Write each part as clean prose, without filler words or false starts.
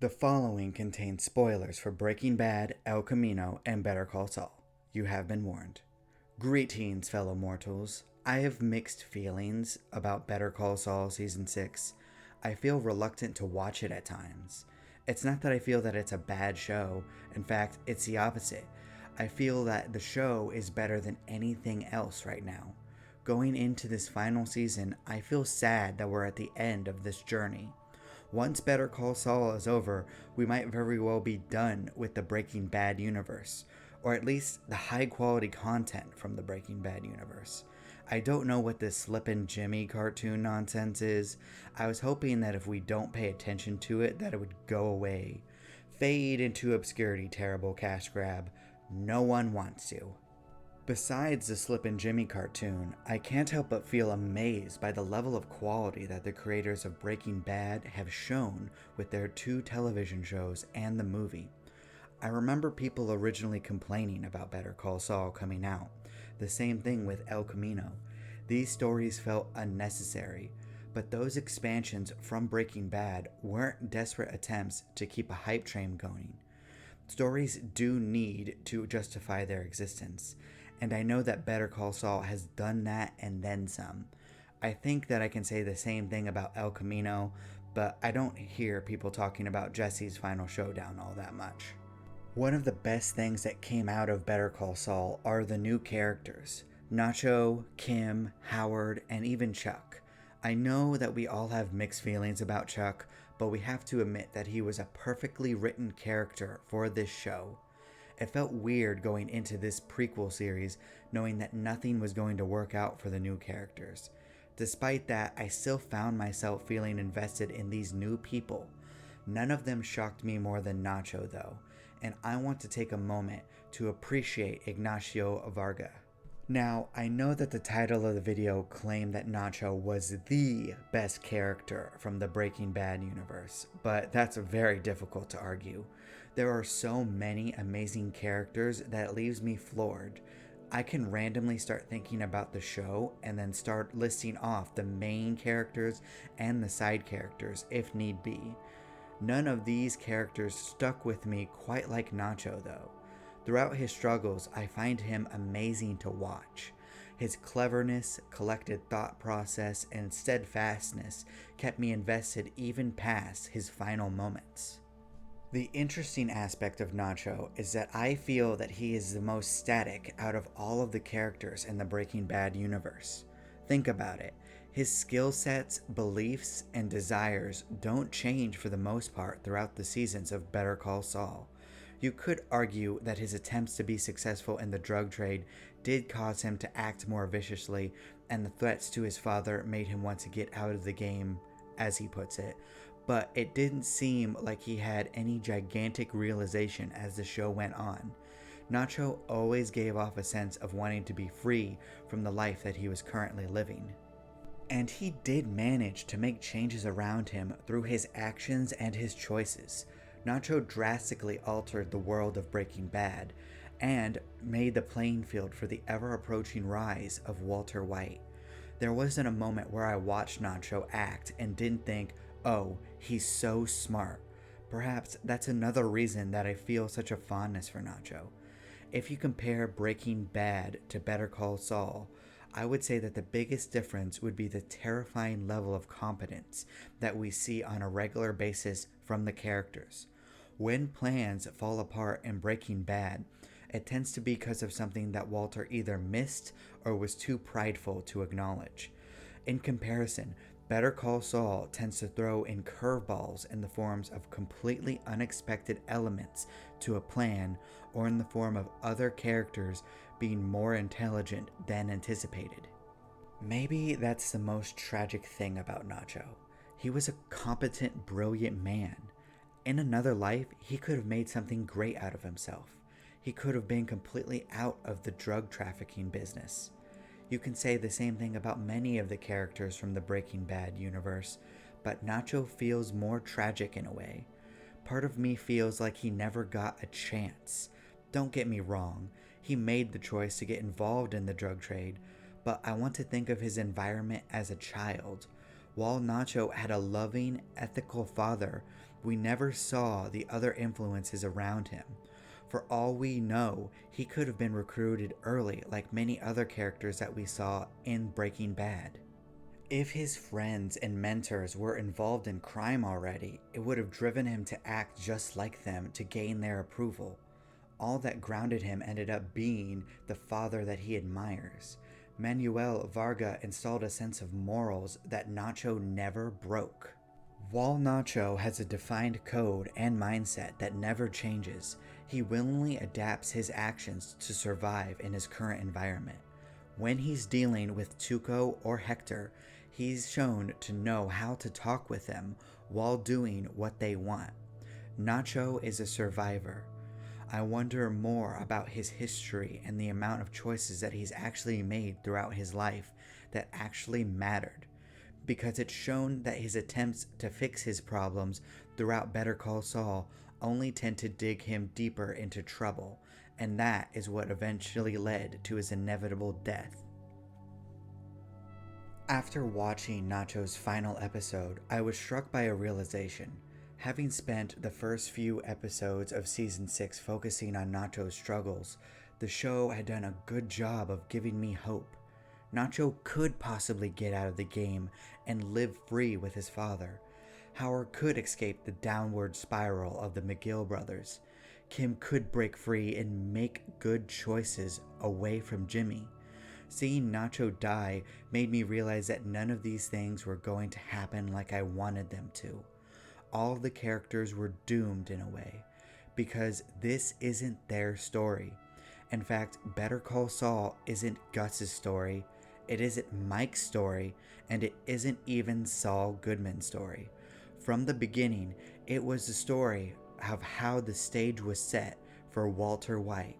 The following contains spoilers for Breaking Bad, El Camino, and Better Call Saul. You have been warned. Greetings, fellow mortals. I have mixed feelings about Better Call Saul Season 6. I feel reluctant to watch it at times. It's not that I feel that it's a bad show. In fact, it's the opposite. I feel that the show is better than anything else right now. Going into this final season, I feel sad that we're at the end of this journey. Once Better Call Saul is over, we might very well be done with the Breaking Bad universe, or at least the high quality content from the Breaking Bad universe. I don't know what this Slippin' Jimmy cartoon nonsense is. I was hoping that if we don't pay attention to it, that it would go away. Fade into obscurity, terrible cash grab. No one wants to. Besides the Slippin' Jimmy cartoon, I can't help but feel amazed by the level of quality that the creators of Breaking Bad have shown with their 2 television shows and the movie. I remember people originally complaining about Better Call Saul coming out. The same thing with El Camino. These stories felt unnecessary, but those expansions from Breaking Bad weren't desperate attempts to keep a hype train going. Stories do need to justify their existence, and I know that Better Call Saul has done that and then some. I think that I can say the same thing about El Camino, but I don't hear people talking about Jesse's final showdown all that much. One of the best things that came out of Better Call Saul are the new characters. Nacho, Kim, Howard, and even Chuck. I know that we all have mixed feelings about Chuck, but we have to admit that he was a perfectly written character for this show. It felt weird going into this prequel series knowing that nothing was going to work out for the new characters. Despite that, I still found myself feeling invested in these new people. None of them shocked me more than Nacho though, and I want to take a moment to appreciate Nacho Varga. Now, I know that the title of the video claimed that Nacho was the best character from the Breaking Bad universe, but that's very difficult to argue. There are so many amazing characters that it leaves me floored. I can randomly start thinking about the show and then start listing off the main characters and the side characters if need be. None of these characters stuck with me quite like Nacho though. Throughout his struggles, I find him amazing to watch. His cleverness, collected thought process, and steadfastness kept me invested even past his final moments. The interesting aspect of Nacho is that I feel that he is the most static out of all of the characters in the Breaking Bad universe. Think about it. His skill sets, beliefs, and desires don't change for the most part throughout the seasons of Better Call Saul. You could argue that his attempts to be successful in the drug trade did cause him to act more viciously, and the threats to his father made him want to get out of the game, as he puts it, but it didn't seem like he had any gigantic realization as the show went on. Nacho always gave off a sense of wanting to be free from the life that he was currently living. And he did manage to make changes around him through his actions and his choices. Nacho drastically altered the world of Breaking Bad and made the playing field for the ever-approaching rise of Walter White. There wasn't a moment where I watched Nacho act and didn't think, oh, he's so smart. Perhaps that's another reason that I feel such a fondness for Nacho. If you compare Breaking Bad to Better Call Saul, I would say that the biggest difference would be the terrifying level of competence that we see on a regular basis from the characters. When plans fall apart in Breaking Bad, it tends to be because of something that Walter either missed or was too prideful to acknowledge. In comparison, Better Call Saul tends to throw in curveballs in the forms of completely unexpected elements to a plan, or in the form of other characters being more intelligent than anticipated. Maybe that's the most tragic thing about Nacho. He was a competent, brilliant man. In another life, he could have made something great out of himself. He could have been completely out of the drug trafficking business. You can say the same thing about many of the characters from the Breaking Bad universe, but Nacho feels more tragic in a way. Part of me feels like he never got a chance. Don't get me wrong, he made the choice to get involved in the drug trade, but I want to think of his environment as a child. While Nacho had a loving, ethical father We never saw the other influences around him. For all we know, he could have been recruited early like many other characters that we saw in Breaking Bad. If his friends and mentors were involved in crime already, it would have driven him to act just like them to gain their approval. All that grounded him ended up being the father that he admires. Manuel Varga installed a sense of morals that Nacho never broke. While Nacho has a defined code and mindset that never changes, he willingly adapts his actions to survive in his current environment. When he's dealing with Tuco or Hector, he's shown to know how to talk with them while doing what they want. Nacho is a survivor. I wonder more about his history and the amount of choices that he's actually made throughout his life that actually mattered, because it's shown that his attempts to fix his problems throughout Better Call Saul only tend to dig him deeper into trouble, and that is what eventually led to his inevitable death. After watching Nacho's final episode, I was struck by a realization. Having spent the first few episodes of Season 6 focusing on Nacho's struggles, the show had done a good job of giving me hope. Nacho could possibly get out of the game and live free with his father. Howard could escape the downward spiral of the McGill brothers. Kim could break free and make good choices away from Jimmy. Seeing Nacho die made me realize that none of these things were going to happen like I wanted them to. All of the characters were doomed in a way, because this isn't their story. In fact, Better Call Saul isn't Gus's story, it isn't Mike's story, and it isn't even Saul Goodman's story. From the beginning, it was the story of how the stage was set for Walter White.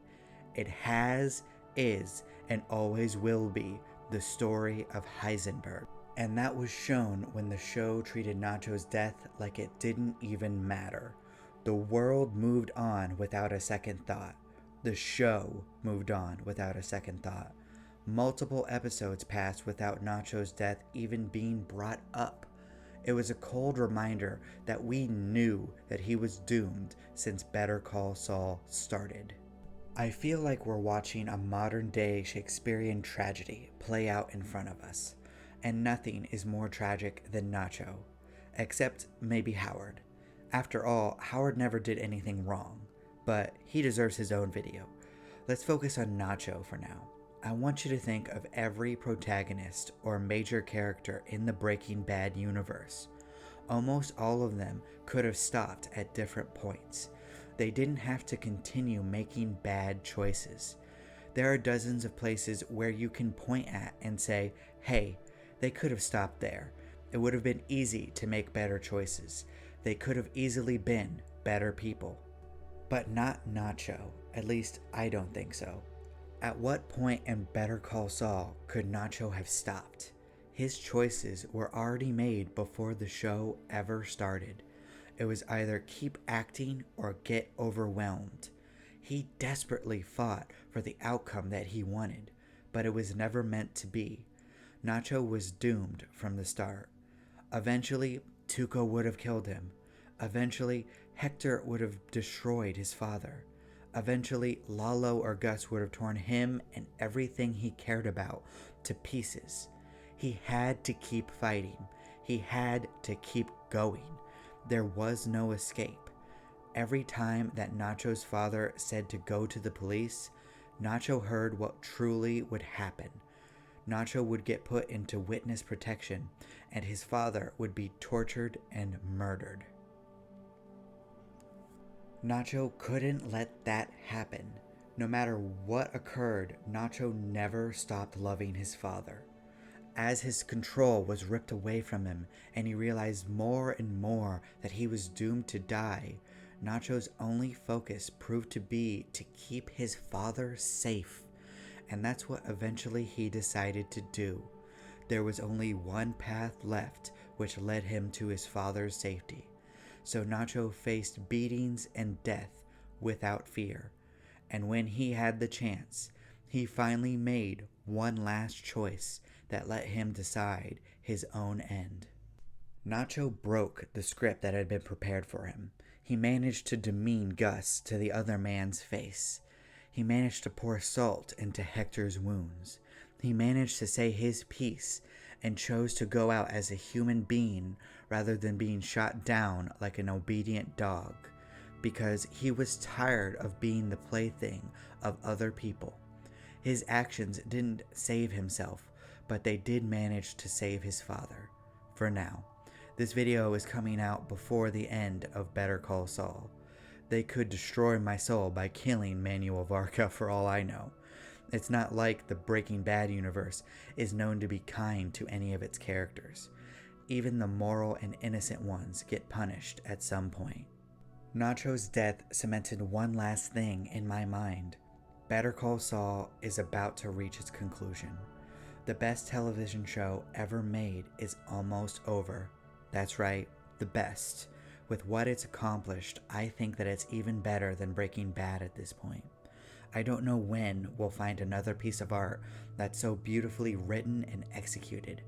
It has, is, and always will be the story of Heisenberg. And that was shown when the show treated Nacho's death like it didn't even matter. The world moved on without a second thought. The show moved on without a second thought. Multiple episodes passed without Nacho's death even being brought up. It was a cold reminder that we knew that he was doomed since Better Call Saul started. I feel like we're watching a modern-day Shakespearean tragedy play out in front of us, and nothing is more tragic than Nacho, except maybe Howard. After all, Howard never did anything wrong, but he deserves his own video. Let's focus on Nacho for now. I want you to think of every protagonist or major character in the Breaking Bad universe. Almost all of them could have stopped at different points. They didn't have to continue making bad choices. There are dozens of places where you can point at and say, hey, they could have stopped there. It would have been easy to make better choices. They could have easily been better people. But not Nacho. At least I don't think so. At what point in Better Call Saul could Nacho have stopped? His choices were already made before the show ever started. It was either keep acting or get overwhelmed. He desperately fought for the outcome that he wanted, but it was never meant to be. Nacho was doomed from the start. Eventually, Tuco would have killed him. Eventually, Hector would have destroyed his father. Eventually, Lalo or Gus would have torn him and everything he cared about to pieces. He had to keep fighting. He had to keep going. There was no escape. Every time that Nacho's father said to go to the police, Nacho heard what truly would happen. Nacho would get put into witness protection, and his father would be tortured and murdered. Nacho couldn't let that happen. No matter what occurred, Nacho never stopped loving his father. As his control was ripped away from him and he realized more and more that he was doomed to die, Nacho's only focus proved to be to keep his father safe. And that's what eventually he decided to do. There was only one path left which led him to his father's safety. So Nacho faced beatings and death without fear. And when he had the chance, he finally made one last choice that let him decide his own end. Nacho broke the script that had been prepared for him. He managed to demean Gus to the other man's face. He managed to pour salt into Hector's wounds. He managed to say his piece and chose to go out as a human being rather than being shot down like an obedient dog, because he was tired of being the plaything of other people. His actions didn't save himself, but they did manage to save his father. For now. This video is coming out before the end of Better Call Saul. They could destroy my soul by killing Nacho Varga for all I know. It's not like the Breaking Bad universe is known to be kind to any of its characters. Even the moral and innocent ones get punished at some point. Nacho's death cemented one last thing in my mind. Better Call Saul is about to reach its conclusion. The best television show ever made is almost over. That's right, the best. With what it's accomplished, I think that it's even better than Breaking Bad at this point. I don't know when we'll find another piece of art that's so beautifully written and executed.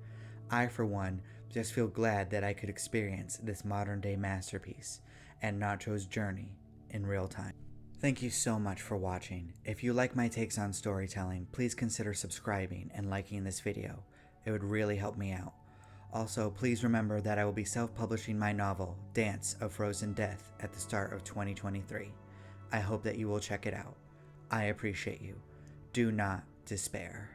I, for one, just feel glad that I could experience this modern-day masterpiece and Nacho's journey in real time. Thank you so much for watching. If you like my takes on storytelling, please consider subscribing and liking this video. It would really help me out. Also, please remember that I will be self-publishing my novel, Dance of Frozen Death, at the start of 2023. I hope that you will check it out. I appreciate you. Do not despair.